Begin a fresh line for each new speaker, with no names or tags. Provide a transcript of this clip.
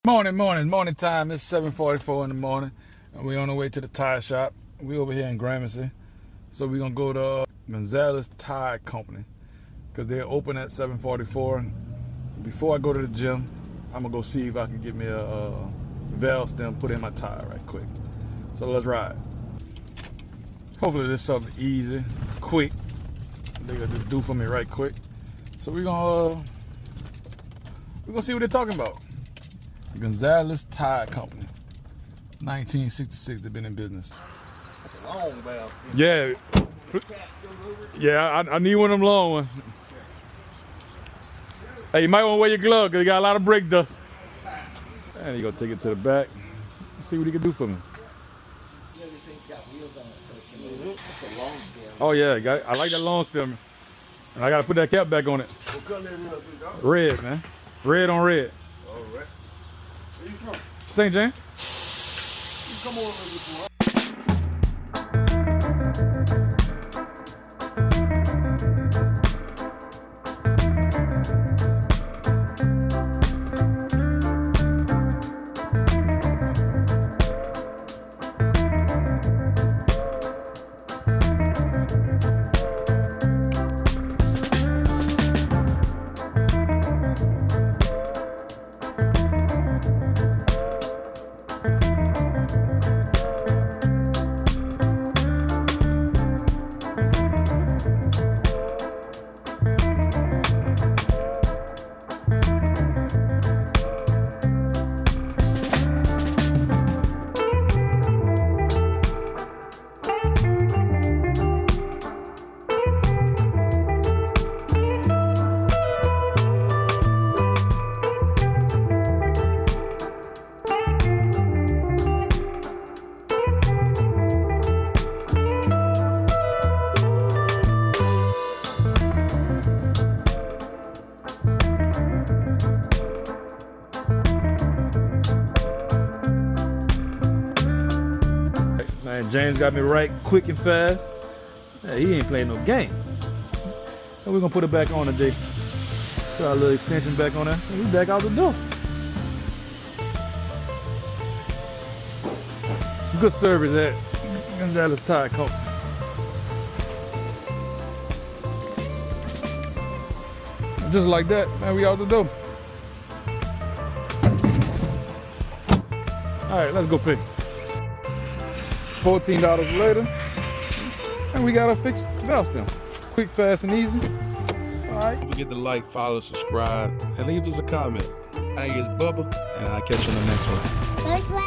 Morning time. It's 7:44 in the morning, and we're on our way to the tire shop. We over here in Gramercy, so we're gonna go to Gonzales Tire Company because they're open at 7:44. Before I go to the gym, I'm gonna go see if I can get me a valve stem put in my tire right quick. So let's ride. Hopefully this is something easy, quick. They'll just do for me right quick. So we're gonna see what they're talking about. Gonzales Tire Company, 1966. They've been in business.
That's a long valve.
Yeah. Yeah, I need one of them long ones. Hey, you might want to wear your glove because you got a lot of brake dust. And you gonna take it to the back. See what he can do for me. Oh yeah, I like that long stem. And I gotta put that cap back on it.
What color is it?
Red, man. Red on red.
All right. Where you from?
St. James.
You come over before.
Man, James got me right quick and fast. Hey, he ain't playing no game. So we're gonna put it back on today. Put our little extension back on there. And we back out the door. Good service at Gonzales Tire Company. Just like that, man, we out the door. All right, let's go pay. $14 later, and we got a fixed valve stem. Quick, fast, and easy. All right. Don't forget to like, follow, subscribe, and leave us a comment. Hey, it's Bubba, and I'll catch you on the next one.